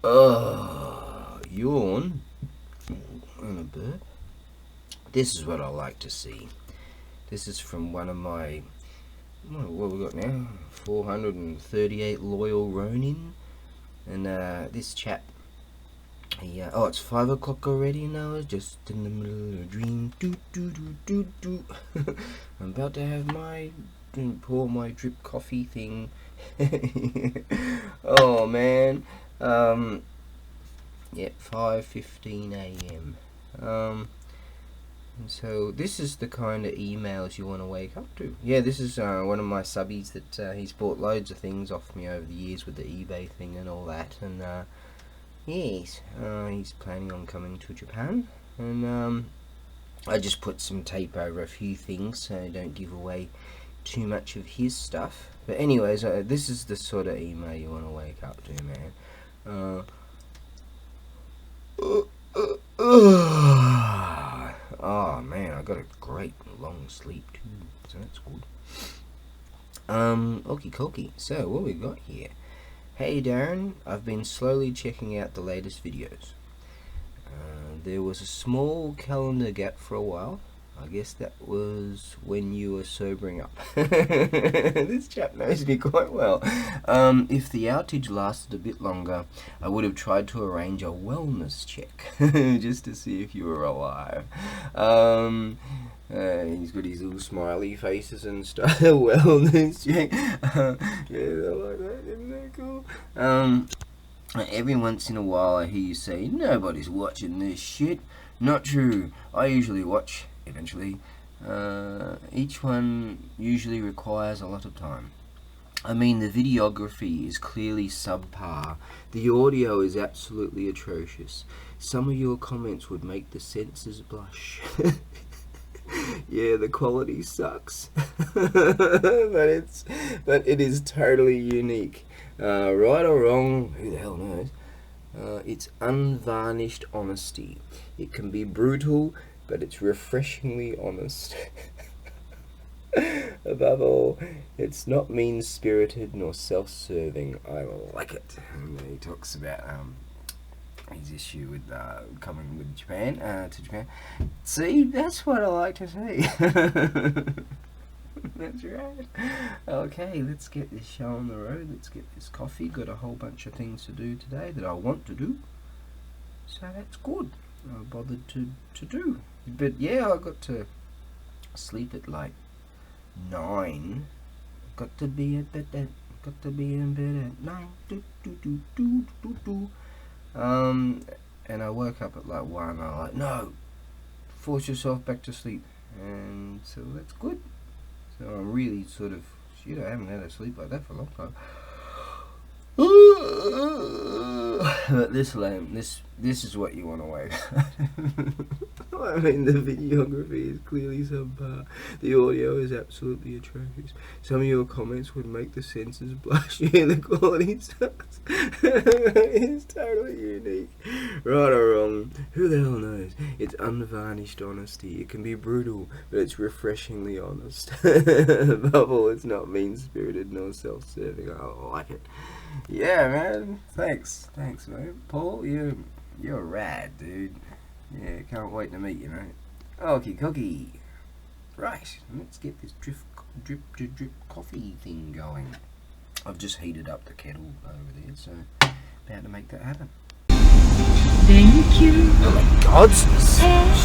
Yawn and a burp. This is what I like to see. This is from one of my, what we got now? 438 loyal Ronin. And this chap, he, oh, it's 5 o'clock already now. Just in the middle of a dream. I'm about to have pour my drip coffee thing. Oh man. Yeah, 5:15 a.m. So this is the kind of emails you want to wake up to. Yeah, this is one of my subbies that he's bought loads of things off me over the years with the eBay thing and all that. And yes, he's planning on coming to Japan. And I just put some tape over a few things so I don't give away too much of his stuff. But anyways, this is the sort of email you want to wake up to, man. Oh man, I got a great long sleep too, so that's good. Okie dokie. So what we got here? Hey Darren, I've been slowly checking out the latest videos. There was a small calendar gap for a while. I guess that was when you were sobering up. This chap knows me quite well. If the outage lasted a bit longer, I would have tried to arrange a wellness check just to see if you were alive. He's got his little smiley faces and stuff. Wellness check. Yeah, I like that. Isn't that cool? Every once in a while I hear you say, nobody's watching this shit. Not true. I usually watch, eventually. Each one usually requires a lot of time. I mean, the videography is clearly subpar. The audio is absolutely atrocious. Some of your comments would make the censors blush. Yeah, the quality sucks. but it is totally unique. Right or wrong, who the hell knows? It's unvarnished honesty. It can be brutal, but it's refreshingly honest. Above all, it's not mean-spirited nor self-serving. I like it. And he talks about his issue with coming with Japan to Japan. See, that's what I like to see. That's right. Okay, let's get this show on the road. Let's get this coffee. Got a whole bunch of things to do today that I want to do. So that's good. I bothered to do. But yeah, I got to sleep at like 9. Got to be in bed at 9. And I woke up at like 1. I'm like, no, force yourself back to sleep. And so that's good. So I'm really sort of, shit, I haven't had a sleep like that for a long time. But this is what you want to wake up. I mean, the videography is clearly subpar. The audio is absolutely atrocious. Some of your comments would make the censors blush. Yeah, the quality sucks. It's totally unique. Right or wrong, who the hell knows? It's unvarnished honesty. It can be brutal, but it's refreshingly honest. Above all, it's not mean-spirited nor self-serving. I like it. Yeah, man. Thanks, mate. Paul, you're rad, dude. Yeah, can't wait to meet you, mate. Okie dokie. Right, let's get this drip coffee thing going. I've just heated up the kettle over there, so about to make that happen. Thank you. Oh my God,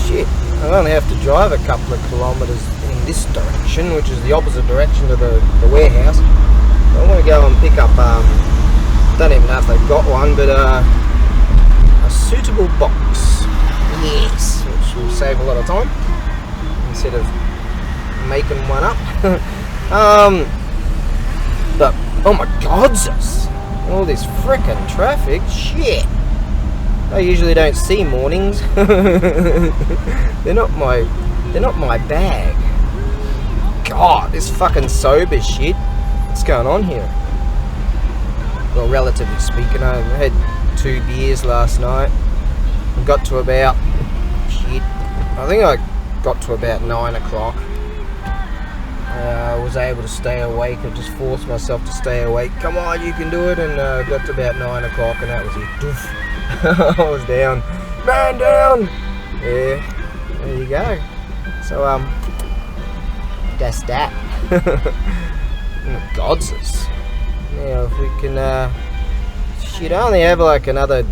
shit. I only have to drive a couple of kilometres in this direction, which is the opposite direction to the warehouse. I want to go and pick up, don't even know if they've got one, but a suitable box. Yes, which will save a lot of time instead of making one up. But oh my God, all this frickin' traffic, shit. I usually don't see mornings. They're not my bag. God, this fucking sober shit. What's going on here? Well, relatively speaking, I had 2 beers last night. I got to about, I think I got to about 9 o'clock. I I was able to stay awake. I just forced myself to stay awake. Come on, you can do it. And got to about 9 o'clock, and that was it. Doof. I was down. Man down. Yeah, there you go. So that's that. Godses. Now if we can, shit, I only have like another,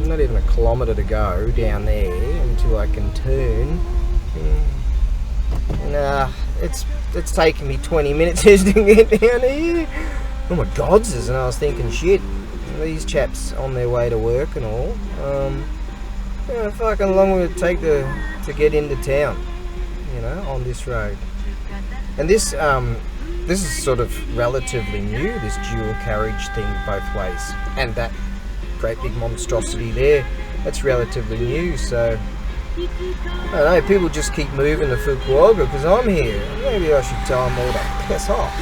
not even a kilometre to go down there until I can turn. And it's taken me 20 minutes just to get down here. Oh my Godses, and I was thinking, shit, these chaps on their way to work and all. How fucking long would it take to get into town, you know, on this road? And this is sort of relatively new, this dual carriage thing both ways. And that great big monstrosity there, that's relatively new, so I don't know, people just keep moving to Fukuoka because I'm here. Maybe I should tell them all to piss off.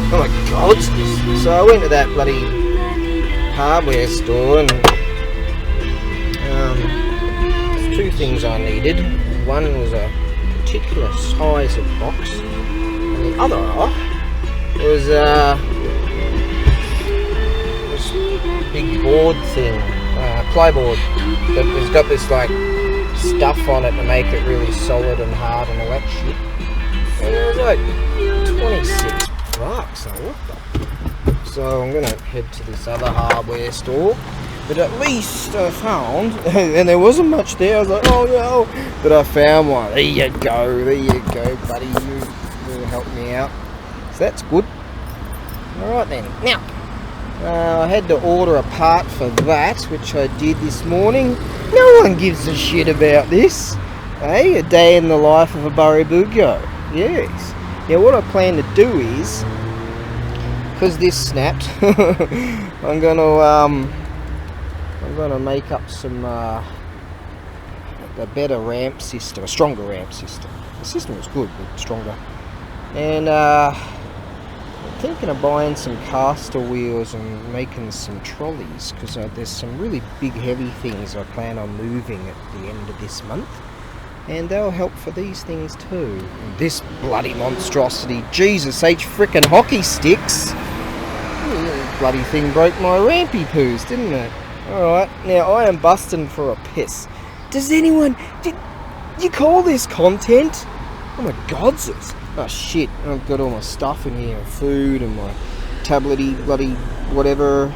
Oh my God. So I went to that bloody hardware store and there's two things I needed. One was a particular size of box and the other was this big board thing, plyboard that has got this like stuff on it to make it really solid and hard and all that shit. And it was like $26. So I'm gonna head to this other hardware store. But at least I found, and there wasn't much there, I was like, oh no, but I found one. There you go, buddy, you helped me out. So that's good. Alright then, now, I had to order a part for that, which I did this morning. No one gives a shit about this. Hey, a day in the life of a ABAREBUGYO. Yes. Now what I plan to do is, because this snapped, I'm gonna make up some a better ramp system, a stronger ramp system. The system was good, but stronger. And I'm thinking of buying some caster wheels and making some trolleys, because there's some really big heavy things I plan on moving at the end of this month, and they'll help for these things too. And this bloody monstrosity, Jesus H frickin' hockey sticks! Bloody thing broke my rampy poos, didn't it? Alright, now I am busting for a piss. Does anyone... Did you call this content? Oh my Godses. Oh shit, I've got all my stuff in here. Food and my tablety bloody whatever.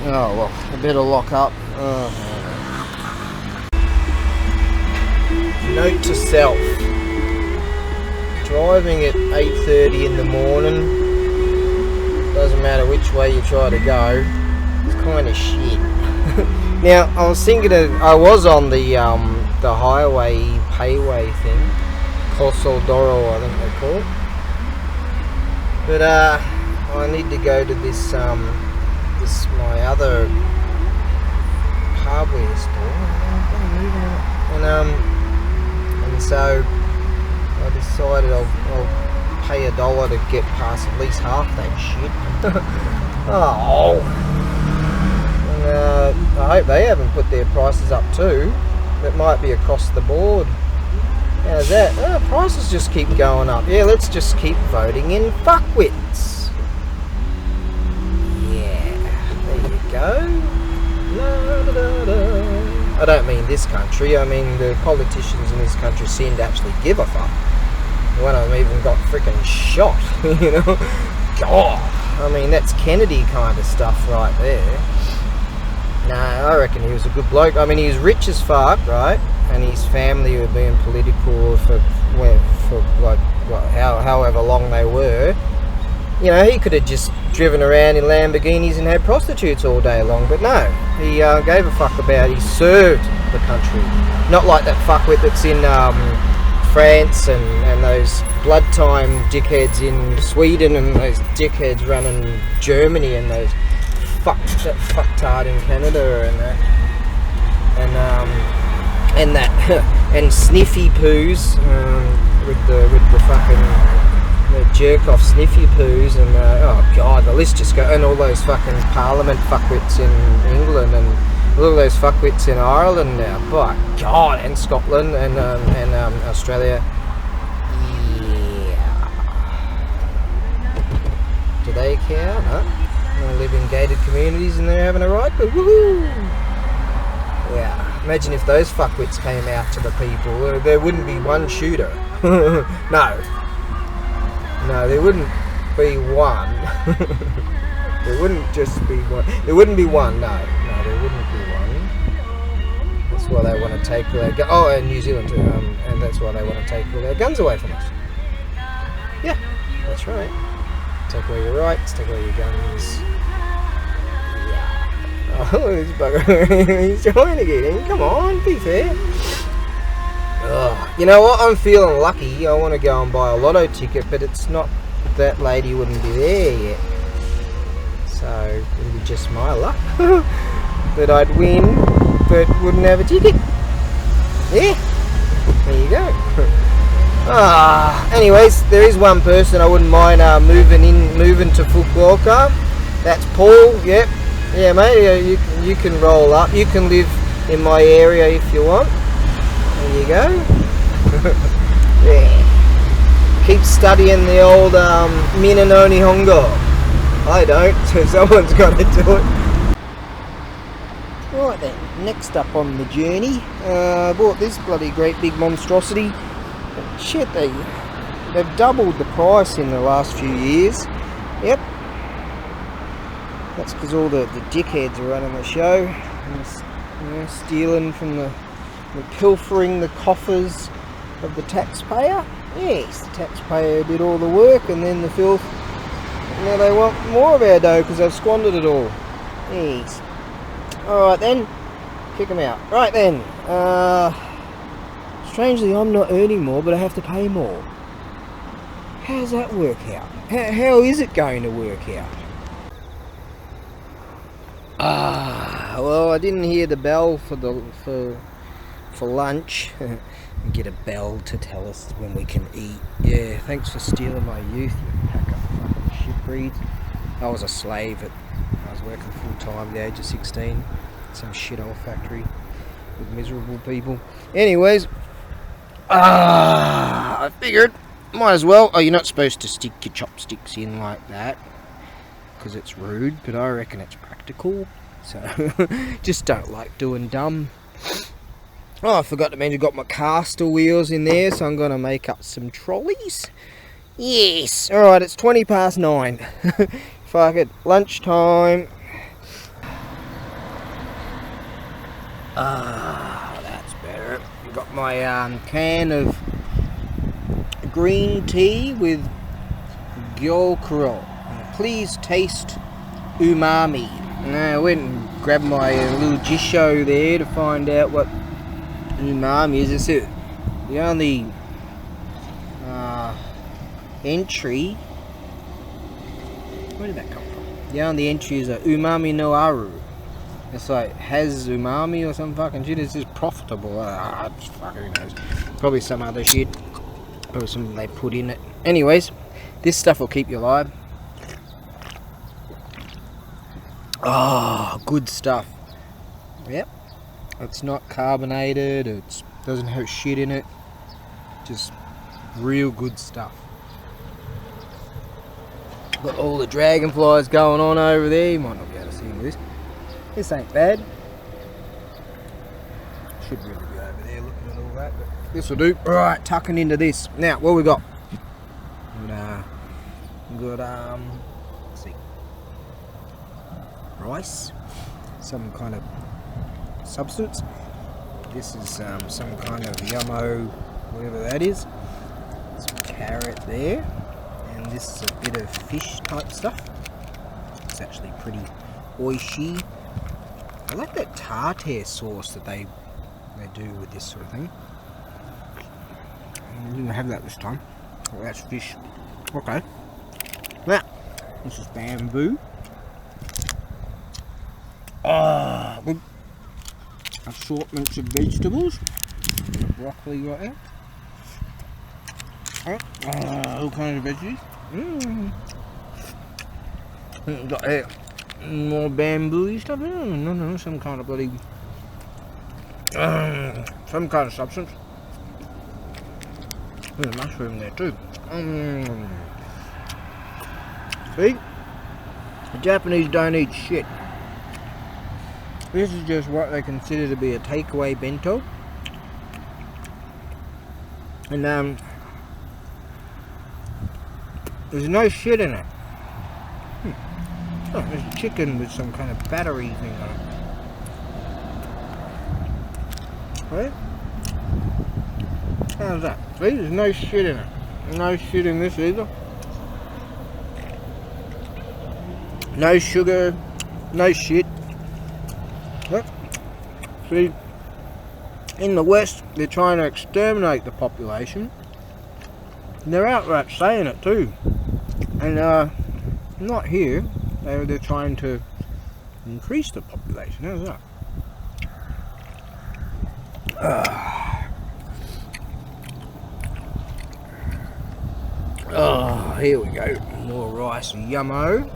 Oh well, I better lock up. Note to self. Driving at 8:30 in the morning, doesn't matter which way you try to go, it's kind of shit. Now, I was thinking I was on the highway payway thing, Kosodoro I think they call it. But I need to go to this my other hardware store, and so I decided I'll pay $1 to get past at least half that shit. Oh. And I hope they haven't put their prices up too. It might be across the board. How's that? Prices just keep going up. Yeah, let's just keep voting in fuckwits. Yeah, there you go. La, da, da, da. I don't mean this country, I mean the politicians in this country seem to actually give a fuck. One of them even got freaking shot, you know? God, I mean that's Kennedy kind of stuff right there. Nah, I reckon he was a good bloke. I mean he was rich as fuck, right? And his family were being political for like however long they were. You know, he could have just driven around in Lamborghinis and had prostitutes all day long, but no, he gave a fuck about it. He served the country. Not like that fuckwit that's in France and those blood time dickheads in Sweden and those dickheads running Germany and those that fucktard in Canada and and sniffy poos with the fucking jerk off sniffy poos and oh god, the list just goes, and all those fucking parliament fuckwits in England Look at those fuckwits in Ireland now. By God, and Scotland and Australia. Yeah. Do they care? No. They live in gated communities and they're having a right, but woohoo! Yeah. Imagine if those fuckwits came out to the people. There wouldn't be one shooter. No. No, there wouldn't be one. There wouldn't just be one. There wouldn't be one. No, there wouldn't be one. That's why they want to take all their guns. Oh, and New Zealand too. And that's why they want to take all their guns away from us. Yeah, that's right. Take away your rights. Take away your guns. Yeah. Oh, this bugger. He's trying to get in. Come on, be fair. Ugh. You know what? I'm feeling lucky. I want to go and buy a lotto ticket, but it's not. That lady wouldn't be there yet. So it'll be just my luck that I'd win, but wouldn't have a ticket. Yeah, there you go. Anyways, there is one person I wouldn't mind moving to Fukuoka. That's Paul. Yep, yeah, mate. You can roll up. You can live in my area if you want. There you go. Yeah. Keep studying the old Mina no Nihongo. I don't, so someone's got to do it. Right then, next up on the journey, I bought this bloody great big monstrosity. Shit, they've doubled the price in the last few years. Yep. That's because all the dickheads are running the show. And, stealing from the pilfering the coffers of the taxpayer. Yes, the taxpayer did all the work and then the filth. Now they want more of our dough because they've squandered it all. Yes. Alright then, kick them out. Right then, strangely I'm not earning more, but I have to pay more. How does that work out? How is it going to work out? Well, I didn't hear the bell for lunch. Get a bell to tell us when we can eat. Yeah, thanks for stealing my youth, you pack of fucking shit breeds. I was a slave I was working full time at the age of 16. Some shithole factory with miserable people. Anyways, I figured might as well. Oh, you're not supposed to stick your chopsticks in like that because it's rude, but I reckon it's practical. So just don't like doing dumb. Oh, I forgot to mention, got my caster wheels in there, so I'm going to make up some trolleys. Yes! Alright, it's 9:20. Fuck it, lunchtime. That's better. Got my can of green tea with gyokuro. Please taste umami. And I went and grabbed my little jisho there to find out what umami is. It's the only entry. Where did that come from? The only entry is a umami no aru. It's like has umami or some fucking shit. It's just profitable. Just fucking knows. Probably some other shit. Probably something they put in it. Anyways, this stuff will keep you alive. Oh, good stuff. Yep. It's not carbonated, it doesn't have shit in it. Just real good stuff. Got all the dragonflies going on over there. You might not be able to see them with this. This ain't bad. Should really be over there looking at all that, but this will do. Alright, tucking into this. Now, what we got? Got let's see. Rice. Some kind of substance. This is some kind of yummo, whatever that is. Some carrot there, and this is a bit of fish type stuff. It's actually pretty oishi. I like that tartare sauce that they do with this sort of thing. I didn't have that this time. Oh, that's fish. Okay. Now, this is bamboo. Good assortments of vegetables. Broccoli right there. All kinds of veggies. Got here More bamboo stuff. No, some kind of bloody, some kind of substance. There's a mushroom there too. See? The Japanese don't eat shit. This is just what they consider to be a takeaway bento. And there's no shit in it. Oh, there's chicken with some kind of battery thing on it. Right? How's that? See, there's no shit in it. No shit in this either. No sugar, no shit. Yep. See, in the West, they're trying to exterminate the population. And they're outright saying it too. And not here. They're trying to increase the population. How's that? Oh, here we go. More rice and yummo.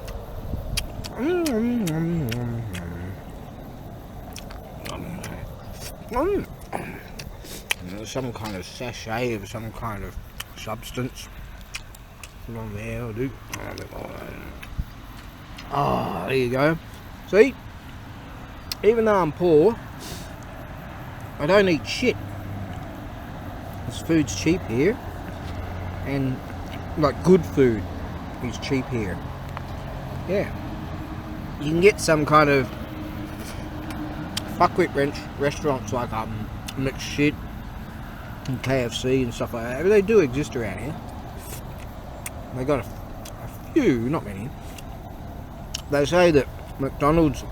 There's some kind of sachet of some kind of substance. Put on there, I'll do. Oh, there you go. See? Even though I'm poor, I don't eat shit. This food's cheap here. And, like, good food is cheap here. Yeah. You can get some kind of fuckwit restaurants like McShit and KFC and stuff like that. But they do exist around here. They got a few, not many. They say that McDonald's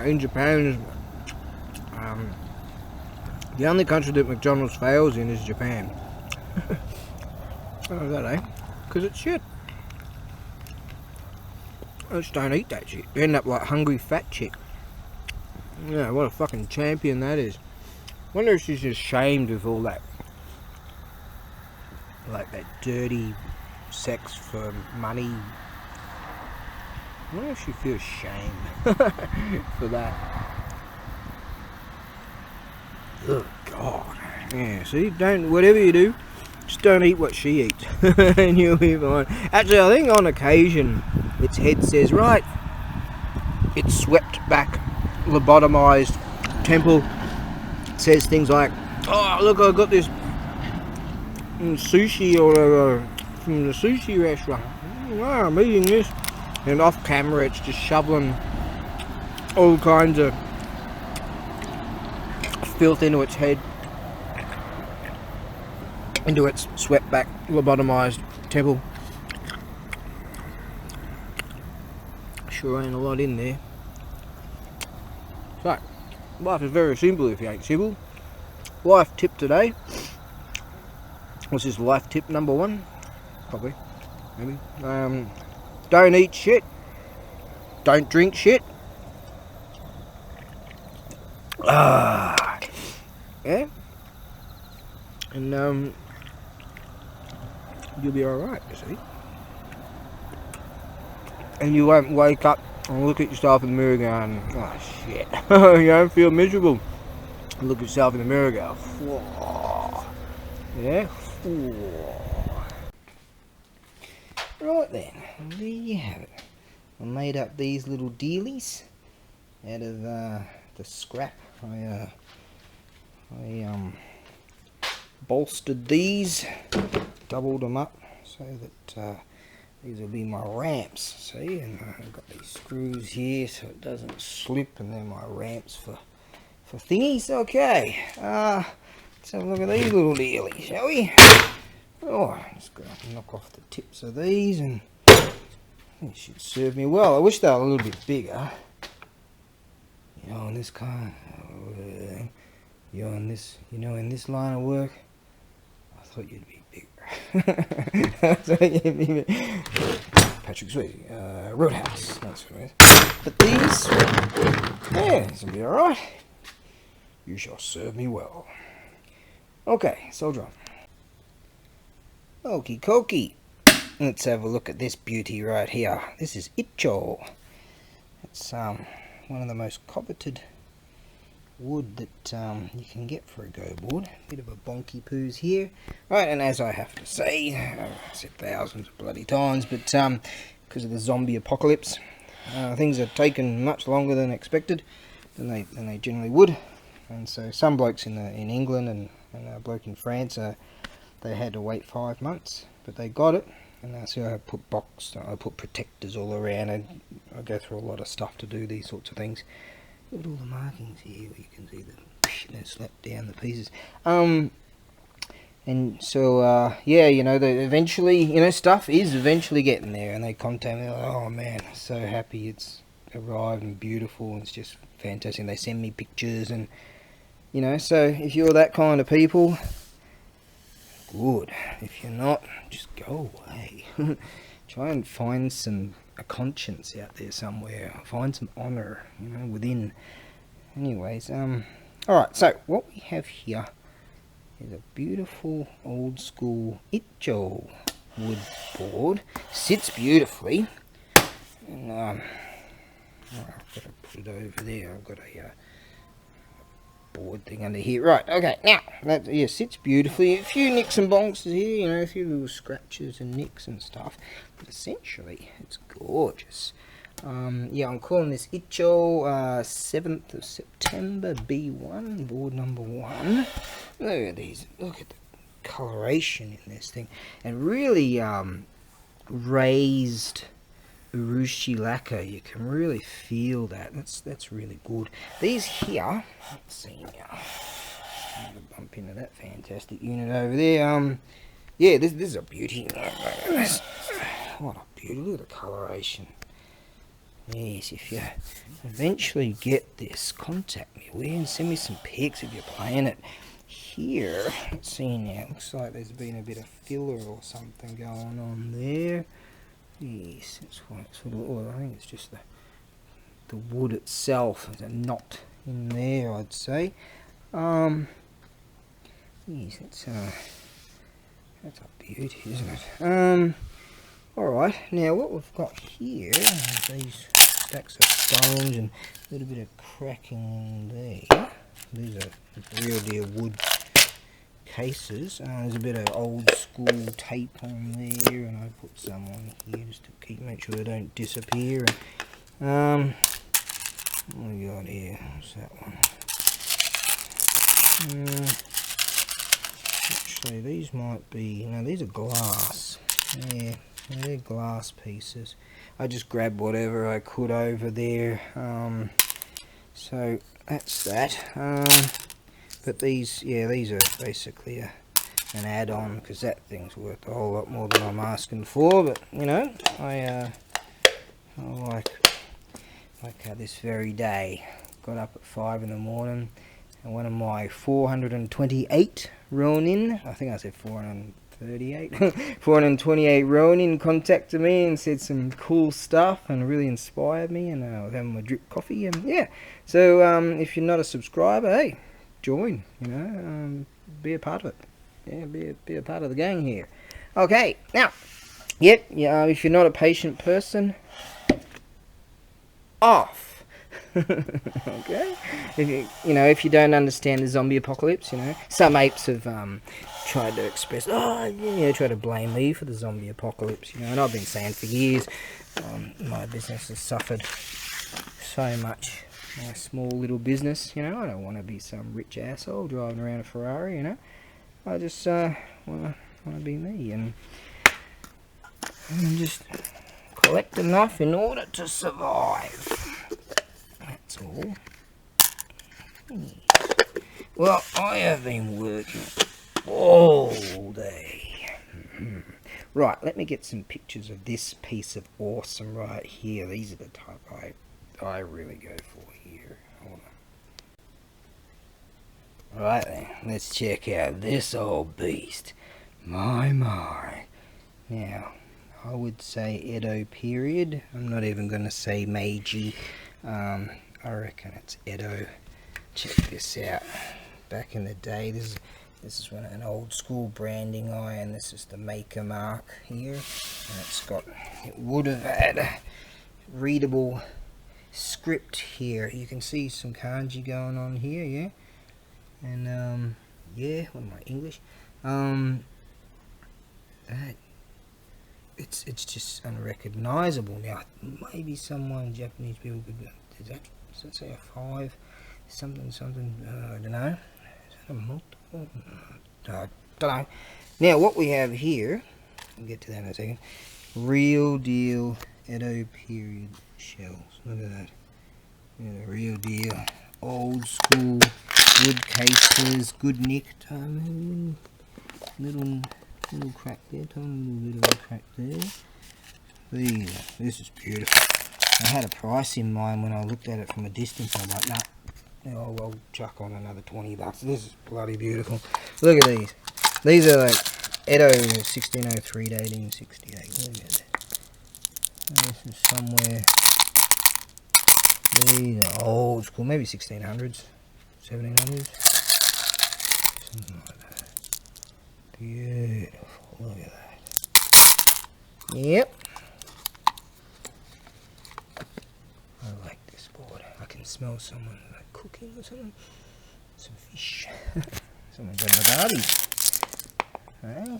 in Japan is the only country that McDonald's fails in is Japan. Oh, that, eh? Because it's shit. I just don't eat that shit. You end up like hungry fat chick. Yeah, what a fucking champion that is. Wonder if she's ashamed of all that, like that dirty sex for money. I wonder if she feels shame for that. Oh God. Yeah, see, whatever you do, just don't eat what she eats and you'll be fine. Actually, I think on occasion its head says, right, it's swept back, lobotomized temple. It says things like, oh look, I got this sushi or from the sushi restaurant. Oh, I'm eating this. And off camera it's just shoveling all kinds of filth into its head, into its swept back, lobotomized temple. Sure ain't a lot in there. So, life is very simple if you ain't civil. Life tip today. What's this life tip number 1? Probably. Maybe. Don't eat shit. Don't drink shit. Yeah. And you'll be alright, you see. And you won't wake up and look at yourself in the mirror going, oh shit. You don't feel miserable. Look at yourself in the mirror and go, whoa. Yeah. Whoa. Right then, there you have it. I made up these little dealies out of the scrap. I bolstered these, doubled them up so that these will be my ramps. See, and I've got these screws here so it doesn't slip, and they're my ramps for thingies. Okay, let's have a look at these little dealies, shall we? Oh, I'm just going to knock off the tips of these, and it should serve me well. I wish they were a little bit bigger. You know, in this kind of, you know, in this line of work, I thought you'd be bigger. I thought you'd be bigger. Patrick Swayze, Roadhouse, that's what it is. But these, yeah, this will be alright. You shall serve me well. Okay, soldier on. Okie dokie. Let's have a look at this beauty right here. This is Icho. It's one of the most coveted wood that you can get for a go board. Bit of a bonky poos here, right? And as I have to say, I've said thousands of bloody times, but because of the zombie apocalypse, things are taking much longer than expected, than they generally would. And so some blokes in England and a bloke in France, they had to wait 5 months, but they got it. And so I put protectors all around, and I go through a lot of stuff to do these sorts of things. Look at all the markings here, where you can see them, they're slapped down the pieces. And so, yeah, you know, they eventually, you know, stuff is eventually getting there, and they contact me, like, oh man, so happy it's arrived and beautiful, and it's just fantastic. And they send me pictures, and, you know, so if you're that kind of people, good. If you're not, just go away. Try and find a conscience out there somewhere. Find some honour, you know, within. Anyways, alright, so what we have here is a beautiful old school Icho wood board. Sits beautifully. And I've got to put it over there. I've got a board thing under here. Right, okay, now that sits beautifully. A few nicks and bonks here, you know, a few little scratches and nicks and stuff, but essentially it's gorgeous. Yeah, I'm calling this Icho 7th of September B1, board number 1. Look at these, look at the coloration in this thing, and really raised urushi lacquer. You can really feel that. That's really good. These here, let's see now. I'm gonna bump into that fantastic unit over there. Yeah, this is a beauty. What a beauty! Look at the coloration. Yes, if you eventually get this, contact me and send me some pics if you're playing it. Here, let's see now. Looks like there's been a bit of filler or something going on there. Yes, that's what it's sort of. I think it's just the wood itself. There's a knot in there, I'd say. Yes, that's a beauty, isn't it? Alright, now what we've got here is these stacks of stones and a little bit of cracking in there. These are real deal wood cases. There's a bit of old school tape on there, and I put some on here just to make sure they don't disappear. And, what have we got here? What's that one? Actually, these might be, these are glass. Yeah, they're glass pieces. I just grabbed whatever I could over there. So that's that. But these are basically an add-on, because that thing's worth a whole lot more than I'm asking for. But you know, I like how this very day got up at 5 in the morning, and one of my 428 Ronin, I think I said 438, 428 Ronin contacted me and said some cool stuff and really inspired me, and I was having my drip coffee, and yeah. So if you're not a subscriber, hey, join, you know, be a part of it. Yeah, be a part of the gang here. Okay, now, yep, yeah, if you're not a patient person, off. Okay, if you don't understand the zombie apocalypse, some apes have tried to express, try to blame me for the zombie apocalypse, and I've been saying for years, my business has suffered so much. My small little business, I don't want to be some rich asshole driving around a Ferrari, I just want to be me and just collect enough in order to survive. That's all. Well, I have been working all day. Right, let me get some pictures of this piece of awesome right here. These are the type I really go for here. Hold on. Right then, let's check out this old beast. My. Now, I would say Edo period. I'm not even going to say Meiji. I reckon it's Edo. Check this out. Back in the day, this is an old school branding iron. This is the maker mark here. And it would have had readable script here. You can see some kanji going on here, yeah. And yeah, what am I, English? That it's just unrecognizable now. Maybe someone, Japanese people could. Does that say a 5? Something. I don't know. Is that a multiple? I don't know. Now what we have here, I'll get to that in a second. Real deal Edo period shells. Look at that. Yeah, the real deal. Old school wood cases. Good nick. Little crack there. Tiny little bit of a crack there. This is beautiful. I had a price in mind when I looked at it from a distance. I'm like, nah, I'll chuck on another $20. This is bloody beautiful. Look at these. These are like Edo 1603 to 1868. Look at that. This is somewhere. These are old school, maybe 1600s, 1700s. Something like that. Beautiful. Look at that. Yep. I like this board. I can smell someone like cooking or something. Some fish. Someone's on the barbies. Hey.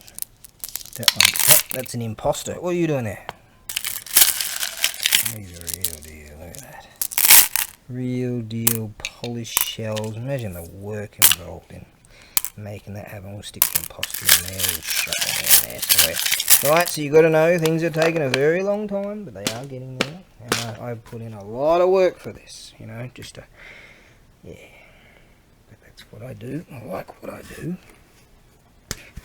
That's an imposter. What are you doing there? These are real deal. Look at that. Real deal polished shells. Imagine the work involved in making that happen. We'll stick the imposter in there. We'll shove it in there somewhere. Right, so you got to know things are taking a very long time, but they are getting there. And I put in a lot of work for this, you know, just to, yeah. But that's what I do. I like what I do.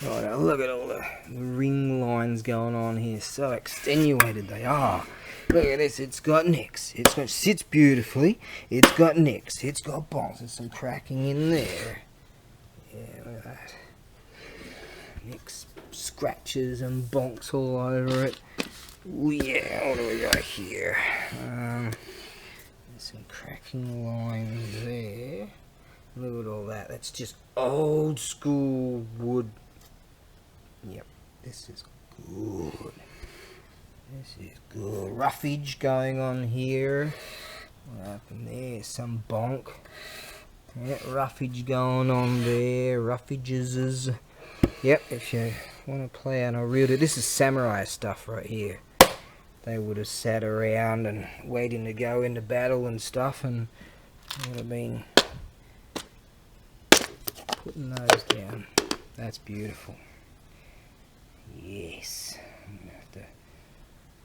Right, now look at all the ring lines going on here. So extenuated they are. Look at this. It's got nicks. It sits beautifully. It's got nicks. It's got bonks. There's some cracking in there. Yeah, look at that. Nicks, scratches and bonks all over it. Ooh, yeah, what do we got here? There's some cracking lines there. Look at all that. That's just old school wood. Yep, this is good. This is good. Roughage going on here. What happened there? Some bonk. Yeah, roughage going on there. Roughages. Yep, if you want to play on a real... This is samurai stuff right here. They would have sat around and waiting to go into battle and stuff, and would have been putting those down. That's beautiful. Yes. I'm going to have to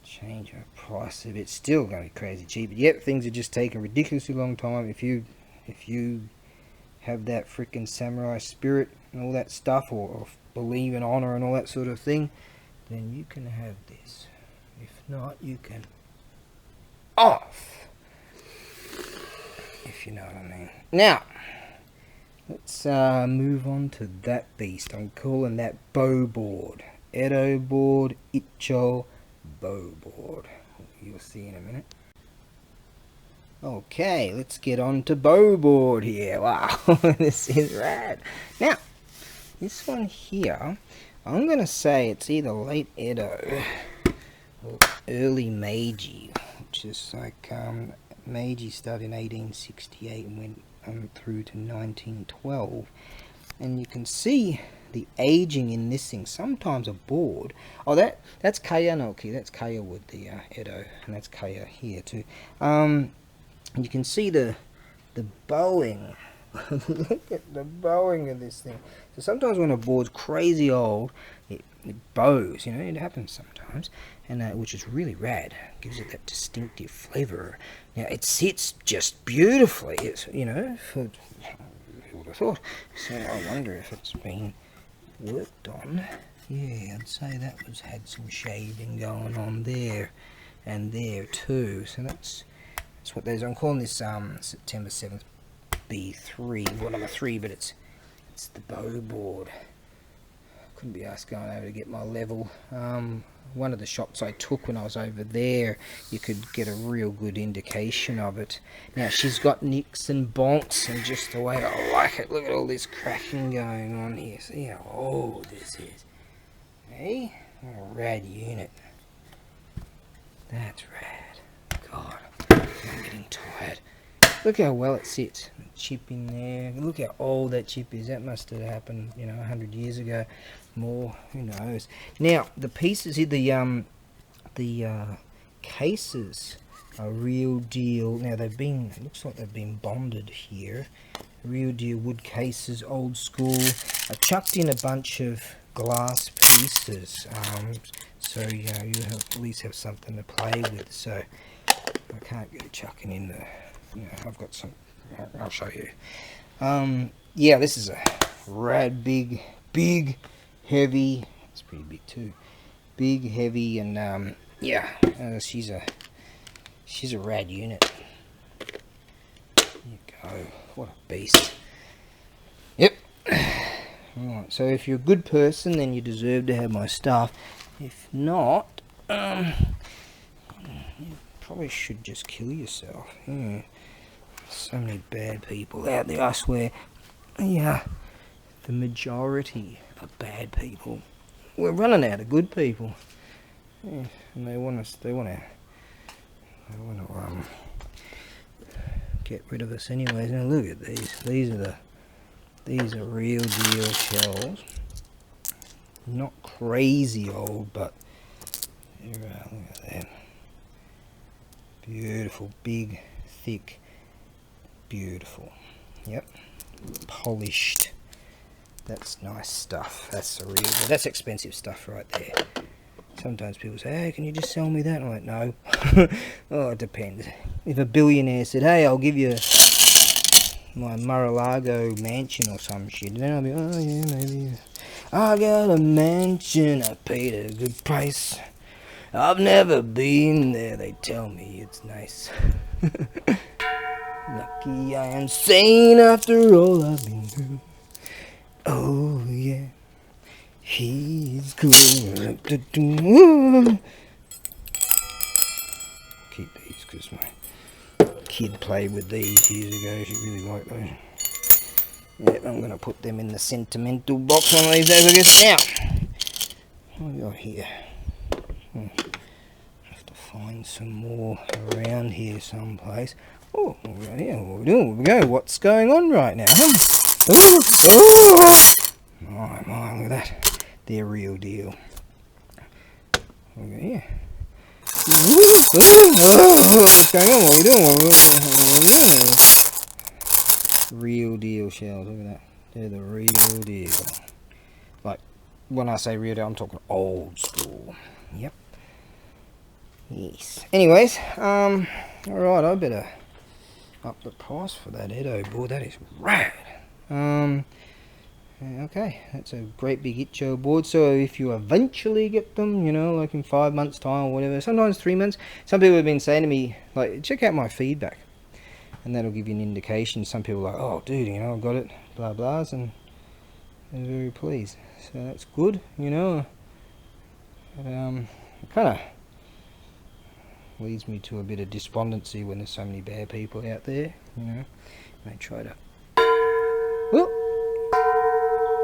change our price a bit. Still going to be crazy cheap. But yep, things are just taking a ridiculously long time. If you have that freaking samurai spirit and all that stuff, or believe in honor and all that sort of thing, then you can have this. If not, you can off. If you know what I mean. Now, let's move on to that beast. I'm calling that bow board. Edo board, Icho bow board. You'll see in a minute. Okay, let's get on to bow board here. Wow, this is rad. Now, this one here, I'm going to say it's either late Edo or early Meiji, which is like Meiji started in 1868 and went through to 1912. And you can see the aging in this thing. Sometimes a board. Oh, that's Kaya Noki. That's Kaya wood, the Edo, and that's Kaya here too. You can see the bowing. Look at the bowing of this thing. So sometimes when a board's crazy old, it bows. You know, it happens sometimes, and which is really rad. Gives it that distinctive flavor. Now it sits just beautifully. It's, you know, who would have thought? So I wonder if it's been worked on. Yeah, I'd say that had some shaving going on there and there too. So that's what there's. I'm calling this September 7th B3, well, number 3, but it's the bow board. Couldn't be asked going over to get my level. One of the shots I took when I was over there, you could get a real good indication of it. Now she's got nicks and bonks, and just the way I like it. Look at all this cracking going on here. See how old this is. Hey, what a rad unit. That's rad. God, I'm gonna get getting tired. Look how well it sits. Chip in there. Look how old that chip is. That must have happened, 100 years ago. More, who knows. Now, the pieces here, the cases are real deal. Now, it looks like they've been bonded here. Real deal wood cases, old school. I chucked in a bunch of glass pieces, so you at least have something to play with. So I can't go chucking in the, I've got some. I'll show you. Yeah, this is a rad big, heavy. It's pretty big too. Big, heavy, and yeah, she's a rad unit. There you go. What a beast. Yep. Alright, so if you're a good person, then you deserve to have my stuff. If not, you probably should just kill yourself. So many bad people out there, I swear. Yeah, the majority are bad people. We're running out of good people. Yeah, and they want to get rid of us anyways. Now look at these. These are real deal shells. Not crazy old, but look at that. Beautiful, big, thick, beautiful. Yep, polished. That's nice stuff. That's the real. That's expensive stuff right there. Sometimes people say, "Hey, can you just sell me that?" I'm like, "No." Oh, it depends. If a billionaire said, "Hey, I'll give you my Mar-a-Lago mansion or some shit," then I'll be, "Oh yeah, maybe. I got a mansion. I paid a good price. I've never been there. They tell me it's nice." Lucky I am sane after all I've been through. Oh yeah, he's cool. Keep these because my kid played with these years ago. She really liked those. Yeah, I'm gonna put them in the sentimental box one of these days, I guess. Now, what do we got here? Have to find some more around here someplace. Oh, right here. What are we doing? Here we go. What's going on right now? My, look at that. They're real deal. Look at here. What's going on? What are we doing? Real deal shells. Look at that. They're the real deal. Like, when I say real deal, I'm talking old school. Yep. Yes. Anyways, alright, I better up the price for that Edo board. That is rad. Okay, that's a great big Itcho board. So if you eventually get them, like in 5 months time or whatever, sometimes 3 months, some people have been saying to me, like, check out my feedback, and that'll give you an indication. Some people are like, oh dude, I got it, blah blahs, and they're very pleased. So that's good, But, it kind of leads me to a bit of despondency when there's so many bad people out there, They try to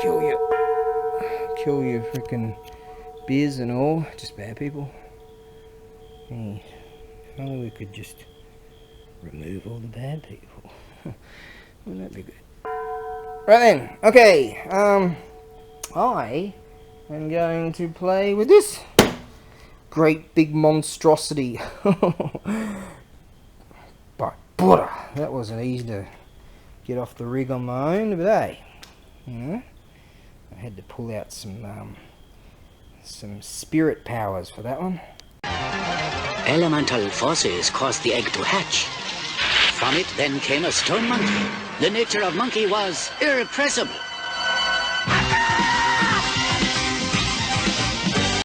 kill your freaking beers and all. Just bad people. If only we could just remove all the bad people. Wouldn't that be good? Right then, okay. I am going to play with this great big monstrosity. But butter, that wasn't easy to get off the rig on my own, but hey, I had to pull out some spirit powers for that one. Elemental forces caused the egg to hatch. From it then came a stone monkey. The nature of monkey was irrepressible.